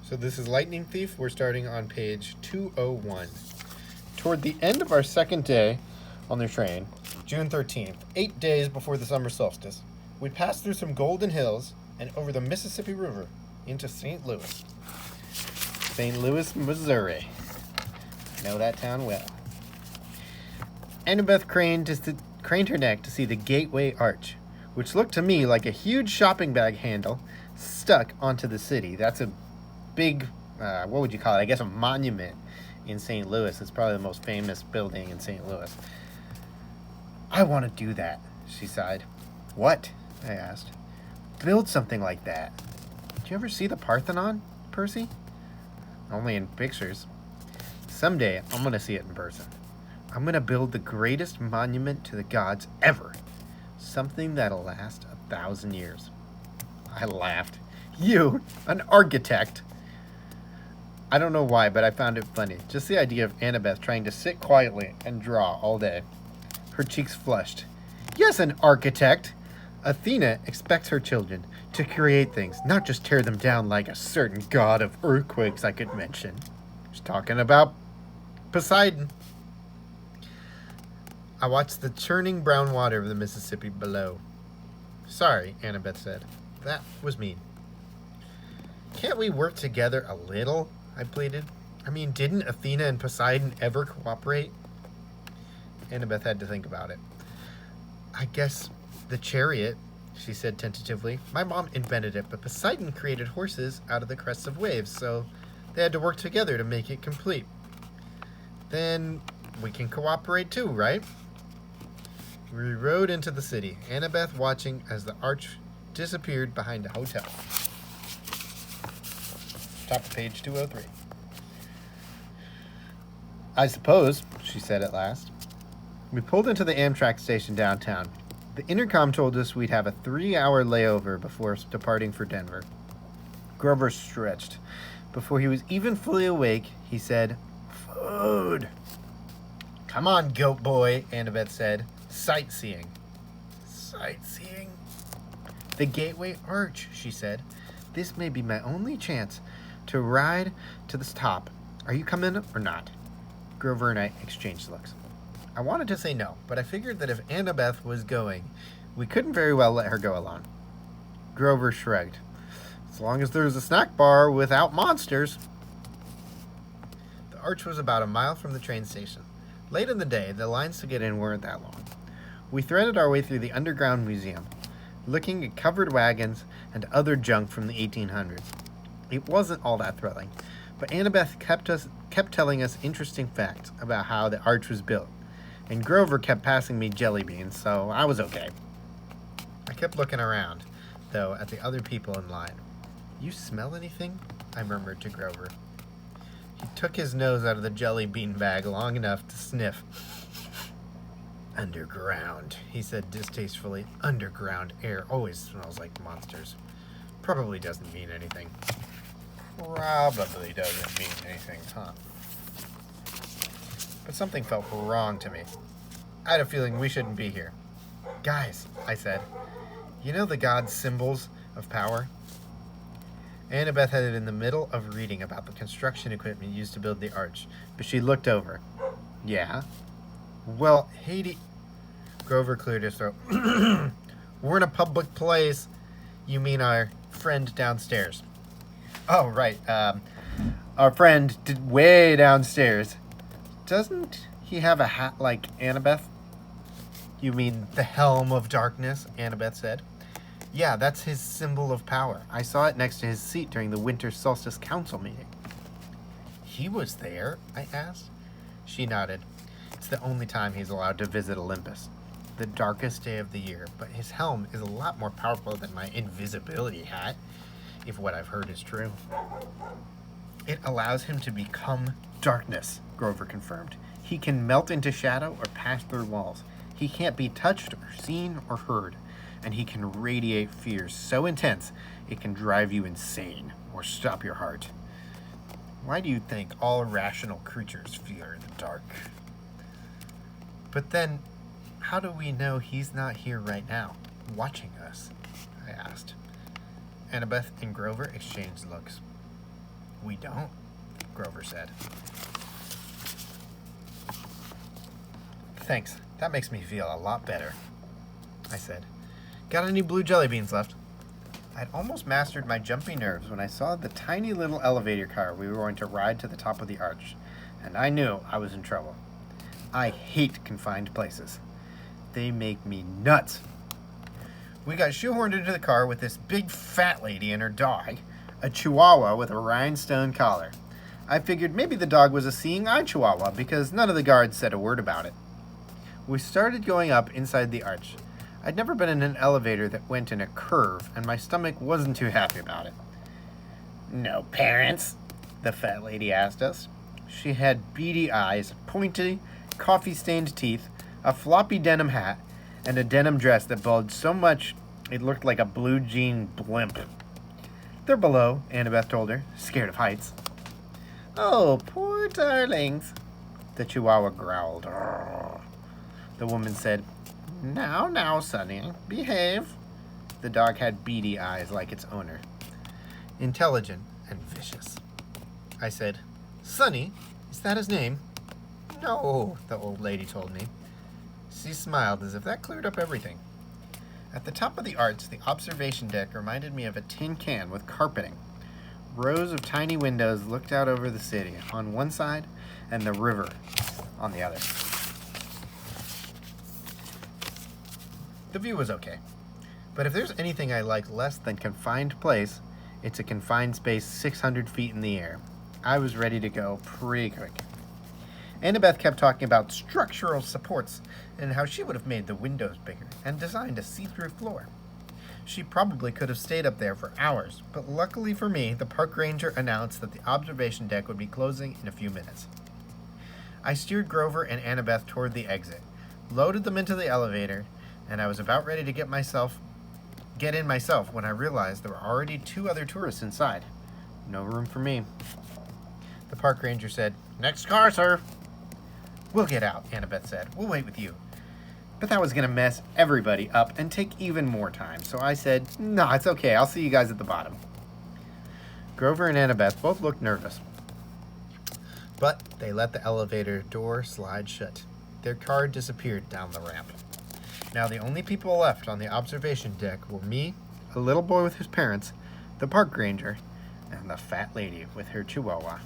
So this is Lightning Thief. We're starting on page 201. Toward the end of our second day on the train, June 13th, 8 days before the summer solstice, we passed through some golden hills and over the Mississippi River into St. Louis. St. Louis, Missouri. Know that town well. Annabeth craned her neck to see the Gateway Arch, which looked to me like a huge shopping bag handle stuck onto the city. That's a big, what would you call it? I guess a monument in St. Louis. It's probably the most famous building in St. Louis. I want to do that, she sighed. What? I asked. Build something like that. Did you ever see the Parthenon, Percy? Only in pictures. Someday, I'm going to see it in person. I'm going to build the greatest monument to the gods ever. Something that'll last 1,000 years. I laughed. You, an architect? I don't know why, but I found it funny. Just the idea of Annabeth trying to sit quietly and draw all day. Her cheeks flushed. Yes, an architect. Athena expects her children to create things, not just tear them down like a certain god of earthquakes I could mention. She's talking about Poseidon. I watched the churning brown water of the Mississippi below. Sorry, Annabeth said. That was mean. Can't we work together a little? I pleaded. I mean, didn't Athena and Poseidon ever cooperate? Annabeth had to think about it. I guess the chariot, she said tentatively. My mom invented it, but Poseidon created horses out of the crests of waves, so they had to work together to make it complete. Then we can cooperate too, right? We rode into the city, Annabeth watching as the arch disappeared behind a hotel. Top of page 203. I suppose, she said at last. We pulled into the Amtrak station downtown. The intercom told us we'd have a 3-hour layover before departing for Denver. Grover stretched. Before he was even fully awake, he said, Food! Come on, goat boy, Annabeth said. Sightseeing. Sightseeing? The Gateway Arch, she said. This may be my only chance to ride to the top. Are you coming or not? Grover and I exchanged looks. I wanted to say no, but I figured that if Annabeth was going, we couldn't very well let her go alone. Grover shrugged. As long as there's a snack bar without monsters. The arch was about a mile from the train station. Late in the day, the lines to get in weren't that long. We threaded our way through the underground museum, looking at covered wagons and other junk from the 1800s. It wasn't all that thrilling, but Annabeth kept telling us interesting facts about how the arch was built, and Grover kept passing me jelly beans, so I was okay. I kept looking around, though, at the other people in line. You smell anything? I murmured to Grover. He took his nose out of the jelly bean bag long enough to sniff. Underground, he said distastefully. Underground air always smells like monsters. Probably doesn't mean anything. Probably doesn't mean anything, huh? But something felt wrong to me. I had a feeling we shouldn't be here. Guys, I said, you know the gods' symbols of power? Annabeth had it in the middle of reading about the construction equipment used to build the arch, but she looked over. Yeah? Well, Hades... Grover cleared his throat. We're in a public place. You mean our friend downstairs. Oh, right. Our friend way downstairs. Doesn't he have a hat like Annabeth? You mean the Helm of Darkness, Annabeth said. Yeah, that's his symbol of power. I saw it next to his seat during the Winter Solstice Council meeting. He was there? I asked. She nodded. It's the only time he's allowed to visit Olympus. The darkest day of the year, but his helm is a lot more powerful than my invisibility hat, if what I've heard is true. It allows him to become darkness, Grover confirmed. He can melt into shadow or pass through walls. He can't be touched or seen or heard, and he can radiate fear so intense it can drive you insane or stop your heart. Why do you think all rational creatures fear the dark? But then, how do we know he's not here right now, watching us? I asked. Annabeth and Grover exchanged looks. We don't, Grover said. Thanks. That makes me feel a lot better, I said. Got any blue jelly beans left? I'd almost mastered my jumpy nerves when I saw the tiny little elevator car we were going to ride to the top of the arch, and I knew I was in trouble. I hate confined places. They make me nuts. We got shoehorned into the car with this big fat lady and her dog, a chihuahua with a rhinestone collar. I figured maybe the dog was a seeing eye chihuahua because none of the guards said a word about it. We started going up inside the arch. I'd never been in an elevator that went in a curve, and my stomach wasn't too happy about it. No parents? The fat lady asked us. She had beady eyes, pointy, coffee-stained teeth, a floppy denim hat, and a denim dress that bulged so much it looked like a blue jean blimp. They're below, Annabeth told her, scared of heights. Oh, poor darlings, the chihuahua growled. The woman said, Now, Sonny, behave. The dog had beady eyes like its owner. Intelligent and vicious. I said, Sonny, is that his name? No, the old lady told me. She smiled as if that cleared up everything. At the top of the arch, the observation deck reminded me of a tin can with carpeting. Rows of tiny windows looked out over the city on one side and the river on the other. The view was okay. But if there's anything I like less than confined place, it's a confined space 600 feet in the air. I was ready to go pretty quick. Annabeth kept talking about structural supports and how she would have made the windows bigger and designed a see-through floor. She probably could have stayed up there for hours, but luckily for me, the park ranger announced that the observation deck would be closing in a few minutes. I steered Grover and Annabeth toward the exit, loaded them into the elevator, and I was about ready to get in myself when I realized there were already 2 other tourists inside. No room for me. The park ranger said, Next car, sir. We'll get out, Annabeth said. We'll wait with you. But that was going to mess everybody up and take even more time, so I said, No, it's okay. I'll see you guys at the bottom. Grover and Annabeth both looked nervous, but they let the elevator door slide shut. Their car disappeared down the ramp. Now the only people left on the observation deck were me, a little boy with his parents, the park ranger, and the fat lady with her chihuahua.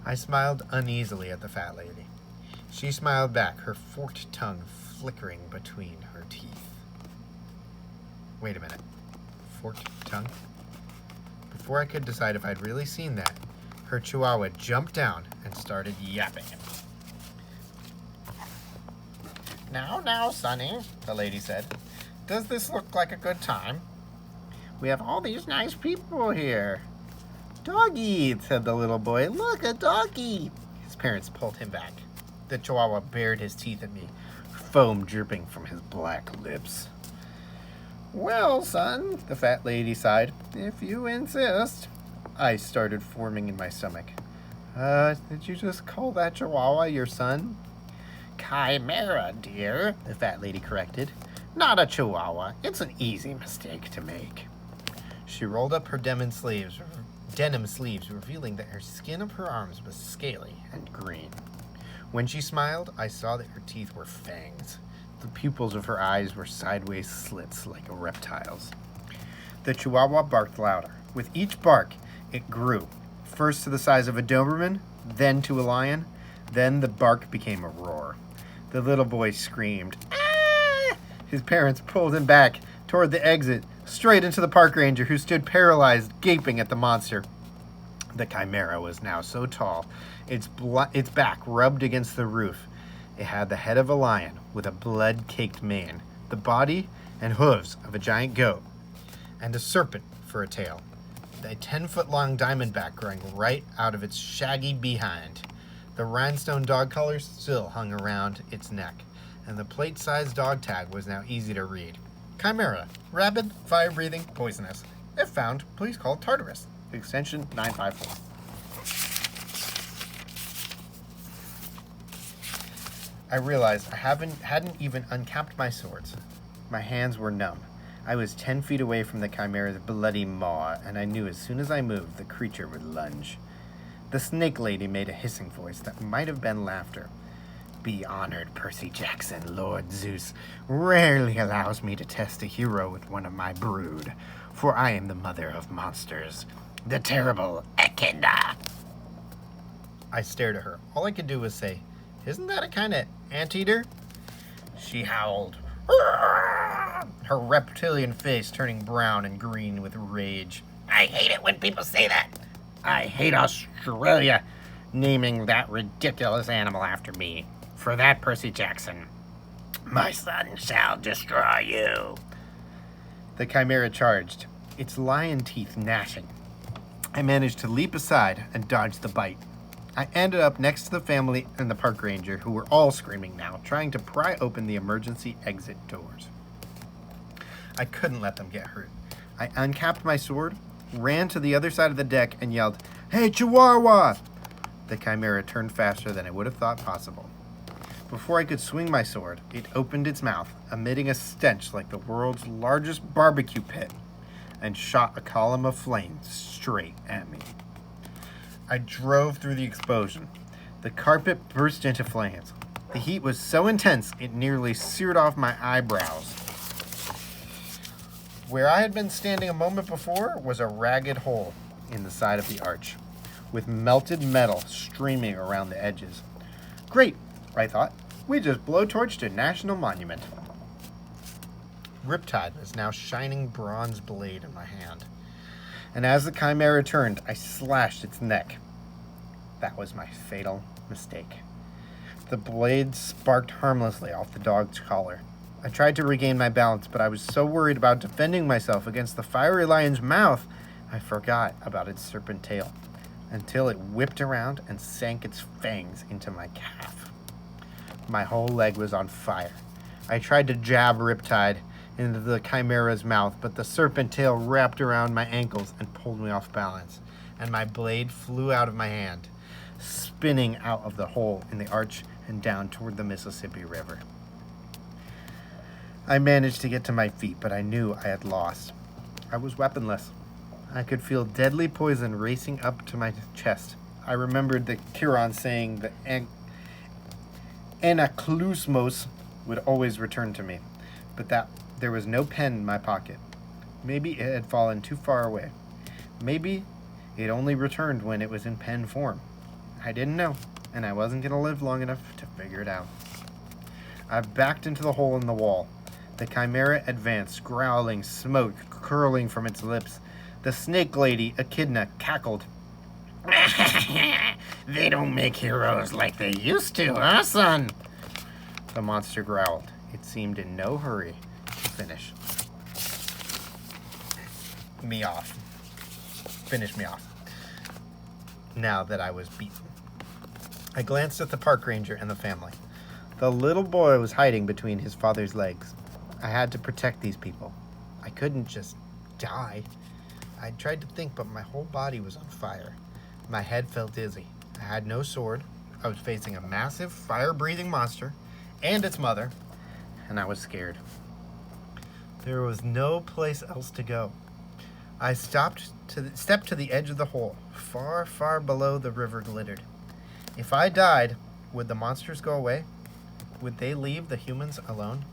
I smiled uneasily at the fat lady. She smiled back, her forked tongue flickering between her teeth. Wait a minute. Forked tongue? Before I could decide if I'd really seen that, her chihuahua jumped down and started yapping. Now, Sonny, the lady said. Does this look like a good time? We have all these nice people here. Doggy, said the little boy. Look, a doggy. His parents pulled him back. The chihuahua bared his teeth at me, foam dripping from his black lips. Well, son, the fat lady sighed, if you insist. I started forming in my stomach. Did you just call that chihuahua your son? Chimera, dear, the fat lady corrected. Not a chihuahua. It's an easy mistake to make. She rolled up her denim sleeves, revealing that her skin of her arms was scaly and green. When she smiled, I saw that her teeth were fangs. The pupils of her eyes were sideways slits like a reptile's. The chihuahua barked louder. With each bark, it grew, first to the size of a Doberman, then to a lion, then the bark became a roar. The little boy screamed, "Ah!" His parents pulled him back toward the exit, straight into the park ranger, who stood paralyzed, gaping at the monster. The chimera was now so tall, its back rubbed against the roof. It had the head of a lion with a blood-caked mane, the body and hooves of a giant goat, and a serpent for a tail. A 10-foot-long diamondback growing right out of its shaggy behind. The rhinestone dog collars still hung around its neck, and the plate-sized dog tag was now easy to read. Chimera, rabid, fire-breathing, poisonous. If found, please call Tartarus. Extension 954. I realized I hadn't even uncapped my swords. My hands were numb. I was 10 feet away from the Chimera's bloody maw, and I knew as soon as I moved, the creature would lunge. The snake lady made a hissing voice that might have been laughter. Be honored, Percy Jackson. Lord Zeus rarely allows me to test a hero with one of my brood, for I am the mother of monsters, the terrible Echidna. I stared at her. All I could do was say, isn't that a kind of anteater? She howled, her reptilian face turning brown and green with rage. I hate it when people say that. I hate Australia naming that ridiculous animal after me. For that, Percy Jackson, my son shall destroy you. The Chimera charged, its lion teeth gnashing. I managed to leap aside and dodge the bite. I ended up next to the family and the park ranger, who were all screaming now, trying to pry open the emergency exit doors. I couldn't let them get hurt. I uncapped my sword, ran to the other side of the deck, and yelled, "Hey, Chihuahua!" The Chimera turned faster than I would have thought possible. Before I could swing my sword, it opened its mouth, emitting a stench like the world's largest barbecue pit, and shot a column of flame straight at me. I drove through the explosion. The carpet burst into flames. The heat was so intense it nearly seared off my eyebrows. Where I had been standing a moment before was a ragged hole in the side of the arch, with melted metal streaming around the edges. Great, I thought. We just blowtorched a national monument. Riptide was now shining bronze blade in my hand, and as the Chimera turned, I slashed its neck. That was my fatal mistake. The blade sparked harmlessly off the dog's collar. I tried to regain my balance, but I was so worried about defending myself against the fiery lion's mouth, I forgot about its serpent tail, until it whipped around and sank its fangs into my calf. My whole leg was on fire. I tried to jab Riptide into the Chimera's mouth, but the serpent tail wrapped around my ankles and pulled me off balance, and my blade flew out of my hand, spinning out of the hole in the arch and down toward the Mississippi River. I managed to get to my feet, but I knew I had lost. I was weaponless. I could feel deadly poison racing up to my chest. I remembered the Chiron saying that Anaklusmos would always return to me, but that there was no pen in my pocket. Maybe it had fallen too far away. Maybe it only returned when it was in pen form. I didn't know, and I wasn't going to live long enough to figure it out. I backed into the hole in the wall. The Chimera advanced, growling, smoke curling from its lips. The snake lady, Echidna, cackled. They don't make heroes like they used to, huh, son? The monster growled. It seemed in no hurry to finish me off. Now that I was beaten. I glanced at the park ranger and the family. The little boy was hiding between his father's legs. I had to protect these people. I couldn't just die. I tried to think, but my whole body was on fire. My head felt dizzy. I had no sword. I was facing a massive, fire-breathing monster and its mother, and I was scared. There was no place else to go. I stepped to the edge of the hole. Far, far below the river glittered. If I died, would the monsters go away? Would they leave the humans alone?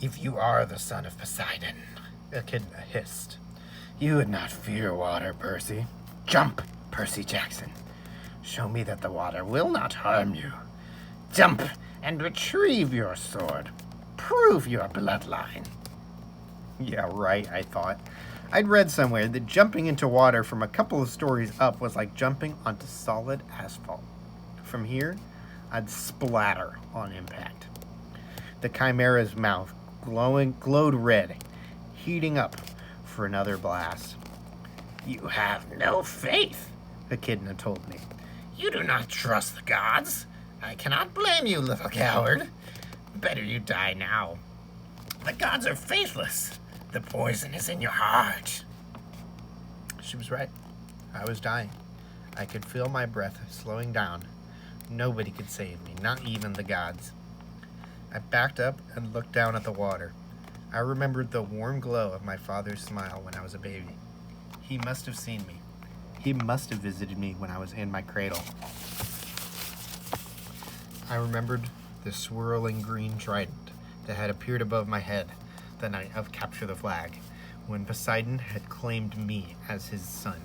If you are the son of Poseidon, Echidna hissed, you would not fear water, Percy. Jump, Percy Jackson. Show me that the water will not harm you. Jump and retrieve your sword. Prove your bloodline. Yeah, right, I thought. I'd read somewhere that jumping into water from a couple of stories up was like jumping onto solid asphalt. From here, I'd splatter on impact. The Chimera's mouth glowed red, heating up for another blast. You have no faith, Echidna told me. You do not trust the gods. I cannot blame you, little coward. Better you die now. The gods are faithless. The poison is in your heart. She was right. I was dying. I could feel my breath slowing down. Nobody could save me, not even the gods. I backed up and looked down at the water. I remembered the warm glow of my father's smile when I was a baby. He must have seen me. He must have visited me when I was in my cradle. I remembered the swirling green trident that had appeared above my head the night of Capture the Flag, when Poseidon had claimed me as his son.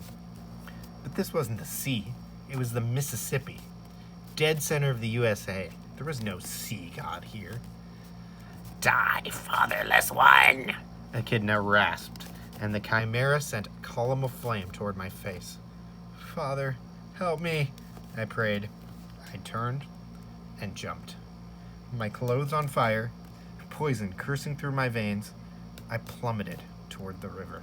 But this wasn't the sea, it was the Mississippi. Dead center of the USA. There was no sea god here. Die, fatherless one! Echidna rasped, and the chimera sent a column of flame toward my face. Father, help me, I prayed. I turned and jumped. My clothes on fire, poison coursing through my veins, I plummeted toward the river.